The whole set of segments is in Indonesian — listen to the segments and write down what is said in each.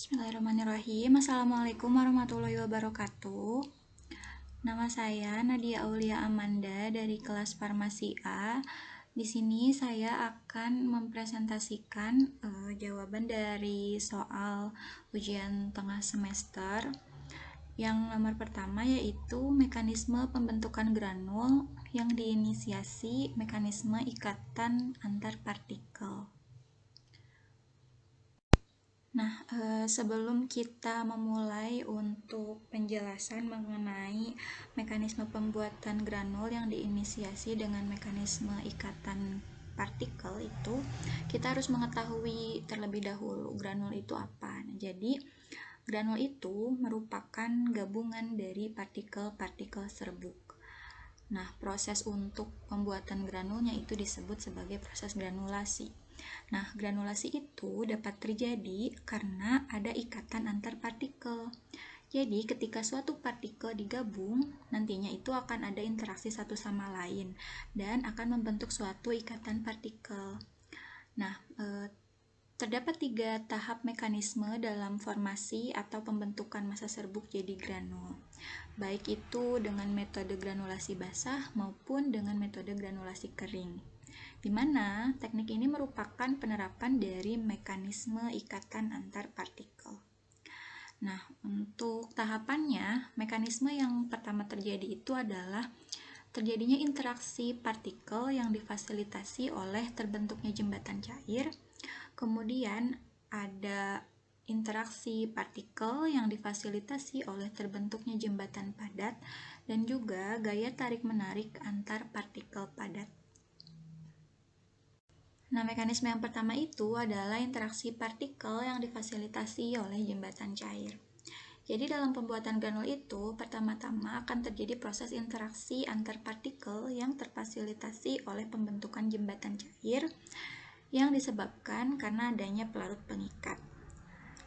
Bismillahirrahmanirrahim. Assalamualaikum warahmatullahi wabarakatuh. Nama saya Nadia Aulia Amanda dari kelas Farmasi A. Di sini saya akan mempresentasikan jawaban dari soal ujian tengah semester. Yang nomor pertama yaitu mekanisme pembentukan granul yang diinisiasi mekanisme ikatan antar partikel. Nah, sebelum kita memulai untuk penjelasan mengenai mekanisme pembuatan granul yang diinisiasi dengan mekanisme ikatan partikel itu, kita harus mengetahui terlebih dahulu granul itu apa. Nah, jadi, granul itu merupakan gabungan dari partikel-partikel serbuk. Nah, proses untuk pembuatan granulnya itu disebut sebagai proses granulasi. Nah, granulasi itu dapat terjadi karena ada ikatan antar partikel. Jadi, ketika suatu partikel digabung, nantinya itu akan ada interaksi satu sama lain dan akan membentuk suatu ikatan partikel. Nah, terdapat 3 tahap mekanisme dalam formasi atau pembentukan massa serbuk jadi granul, baik itu dengan metode granulasi basah maupun dengan metode granulasi kering, di mana teknik ini merupakan penerapan dari mekanisme ikatan antar partikel. Nah, untuk tahapannya, mekanisme yang pertama terjadi itu adalah terjadinya interaksi partikel yang difasilitasi oleh terbentuknya jembatan cair. Kemudian ada interaksi partikel yang difasilitasi oleh terbentuknya jembatan padat dan juga gaya tarik-menarik antar partikel padat. Nah, mekanisme yang pertama itu adalah interaksi partikel yang difasilitasi oleh jembatan cair. Jadi dalam pembuatan granul itu, pertama-tama akan terjadi proses interaksi antar partikel yang terfasilitasi oleh pembentukan jembatan cair yang disebabkan karena adanya pelarut pengikat.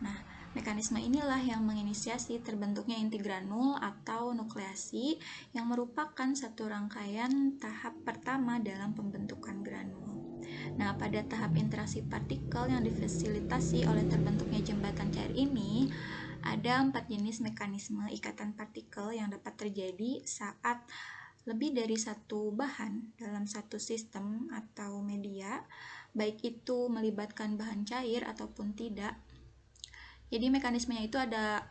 Nah, mekanisme inilah yang menginisiasi terbentuknya inti granul atau nukleasi yang merupakan satu rangkaian tahap pertama dalam pembentukan granul. Nah, pada tahap interaksi partikel yang difasilitasi oleh terbentuknya jembatan cair ini, ada 4 jenis mekanisme ikatan partikel yang dapat terjadi saat lebih dari satu bahan dalam satu sistem atau media, baik itu melibatkan bahan cair ataupun tidak. Jadi mekanismenya itu ada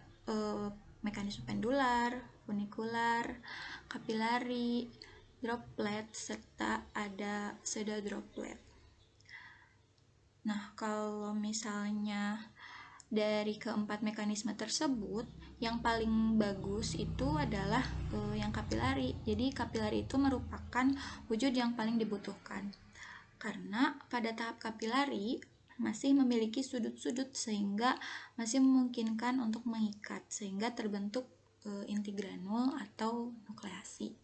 mekanisme pendular, funikular, kapilari, droplet, serta ada pseudo droplet. Nah, kalau misalnya dari keempat mekanisme tersebut, yang paling bagus itu adalah yang kapilari. Jadi kapilari itu merupakan wujud yang paling dibutuhkan. Karena pada tahap kapilari masih memiliki sudut-sudut sehingga masih memungkinkan untuk mengikat sehingga terbentuk inti granul atau nukleasi.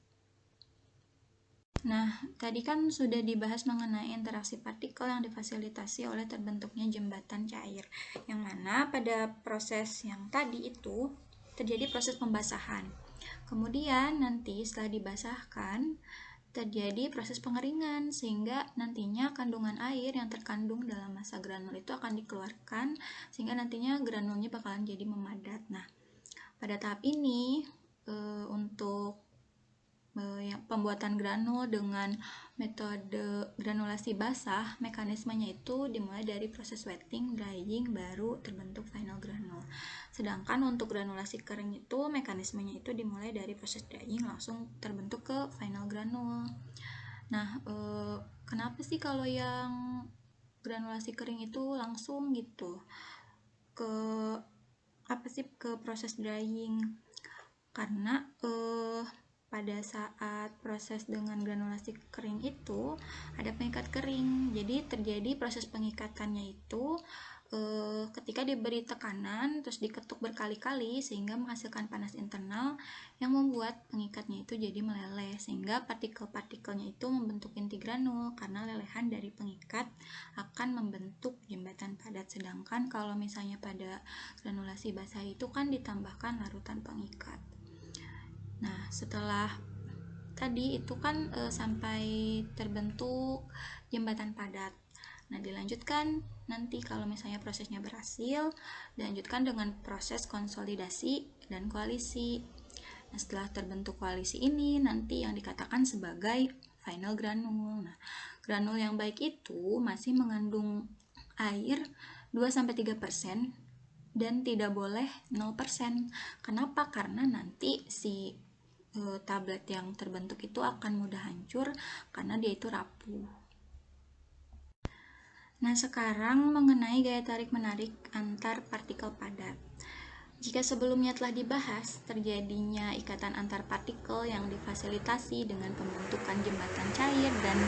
Nah, tadi kan sudah dibahas mengenai interaksi partikel yang difasilitasi oleh terbentuknya jembatan cair, yang mana pada proses yang tadi itu terjadi proses pembasahan. Kemudian nanti setelah dibasahkan terjadi proses pengeringan sehingga nantinya kandungan air yang terkandung dalam massa granul itu akan dikeluarkan sehingga nantinya granulnya bakalan jadi memadat. Nah, pada tahap ini untuk pembuatan granul dengan metode granulasi basah, mekanismenya itu dimulai dari proses wetting, drying, baru terbentuk final granul. Sedangkan untuk granulasi kering itu mekanismenya itu dimulai dari proses drying langsung terbentuk ke final granul. Nah, kenapa sih kalau yang granulasi kering itu langsung gitu ke proses drying? Karena pada saat proses dengan granulasi kering itu ada pengikat kering, jadi terjadi proses pengikatannya itu ketika diberi tekanan terus diketuk berkali-kali sehingga menghasilkan panas internal yang membuat pengikatnya itu jadi meleleh sehingga partikel-partikelnya itu membentuk inti granul karena lelehan dari pengikat akan membentuk jembatan padat. Sedangkan kalau misalnya pada granulasi basah itu kan ditambahkan larutan pengikat. Nah, setelah tadi itu kan sampai terbentuk jembatan padat. Nah, dilanjutkan Nanti kalau misalnya prosesnya berhasil, dilanjutkan dengan proses konsolidasi dan koalisi. Nah, setelah terbentuk koalisi ini, nanti yang dikatakan sebagai final granul. Nah, granul yang baik itu masih mengandung air 2-3% dan tidak boleh 0%. Kenapa? Karena nanti si tablet yang terbentuk itu akan mudah hancur karena dia itu rapuh. Nah, sekarang mengenai gaya tarik-menarik antar partikel padat. Jika sebelumnya telah dibahas terjadinya ikatan antar partikel yang difasilitasi dengan pembentukan jembatan cair dan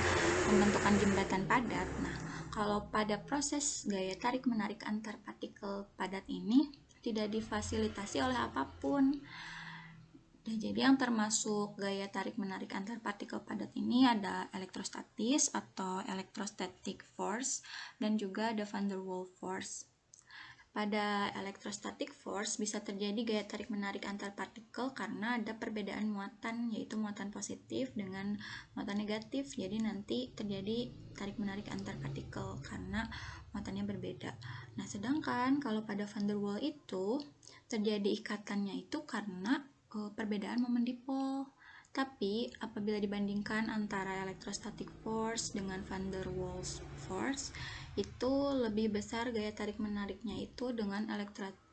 pembentukan jembatan padat. Nah, kalau pada proses gaya tarik-menarik antar partikel padat ini tidak difasilitasi oleh apapun. Nah, jadi yang termasuk gaya tarik-menarik antar partikel padat ini ada elektrostatis atau electrostatic force dan juga ada van der Waals force. Pada electrostatic force bisa terjadi gaya tarik-menarik antar partikel karena ada perbedaan muatan, yaitu muatan positif dengan muatan negatif. Jadi nanti terjadi tarik-menarik antar partikel karena muatannya berbeda. Nah, sedangkan kalau pada van der Waals itu terjadi ikatannya itu karena perbedaan momen dipol. Tapi apabila dibandingkan antara electrostatic force dengan van der Waals force, itu lebih besar gaya tarik menariknya itu dengan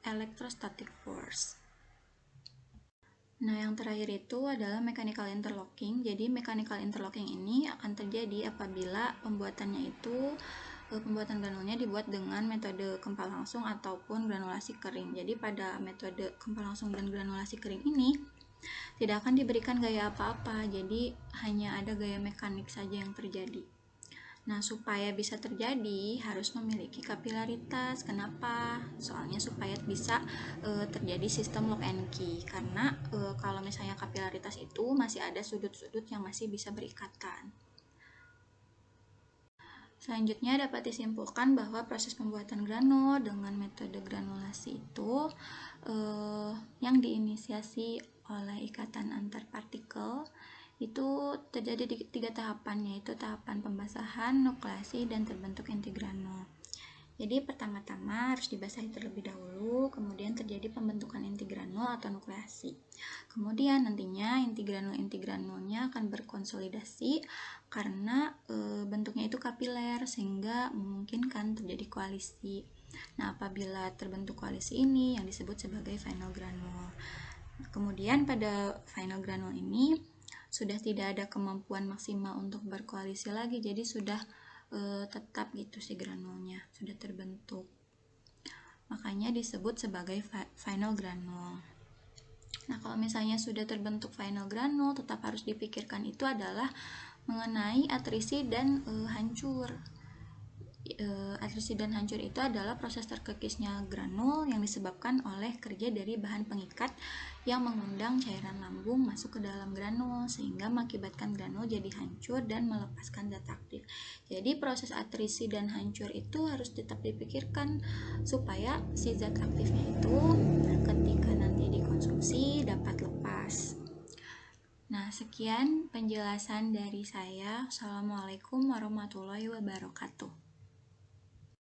electrostatic force. Nah, yang terakhir itu adalah mechanical interlocking. Jadi mechanical interlocking ini akan terjadi apabila pembuatan granulnya dibuat dengan metode kempal langsung ataupun granulasi kering. Jadi pada metode kempal langsung dan granulasi kering ini tidak akan diberikan gaya apa-apa, jadi hanya ada gaya mekanik saja yang terjadi. Nah, supaya bisa terjadi harus memiliki kapilaritas. Kenapa? Soalnya supaya bisa terjadi sistem lock and key. Karena kalau misalnya kapilaritas itu masih ada sudut-sudut yang masih bisa berikatan. Selanjutnya dapat disimpulkan bahwa proses pembuatan granul dengan metode granulasi itu yang diinisiasi oleh ikatan antar partikel itu terjadi di 3 tahapan, yaitu tahapan pembasahan, nukleasi, dan terbentuk inti granul. Jadi pertama-tama harus dibasahi terlebih dahulu, kemudian terjadi pembentukan inti granul atau nukleasi. Kemudian nantinya inti granulnya akan berkonsolidasi karena bentuknya itu kapiler sehingga memungkinkan terjadi koalisi. Nah, apabila terbentuk koalisi ini yang disebut sebagai final granul. Kemudian pada final granul ini sudah tidak ada kemampuan maksimal untuk berkoalisi lagi, jadi sudah tetap gitu si granulnya sudah terbentuk, makanya disebut sebagai final granul. Nah, kalau misalnya sudah terbentuk final granul, tetap harus dipikirkan itu adalah mengenai atrisi dan hancur. Atrisi dan hancur itu adalah proses terkikisnya granul yang disebabkan oleh kerja dari bahan pengikat yang mengundang cairan lambung masuk ke dalam granul sehingga mengakibatkan granul jadi hancur dan melepaskan zat aktif. Jadi proses atrisi dan hancur itu harus tetap dipikirkan supaya si zat aktifnya itu ketika nanti dikonsumsi dapat lepas. Nah, sekian penjelasan dari saya. Assalamualaikum warahmatullahi wabarakatuh.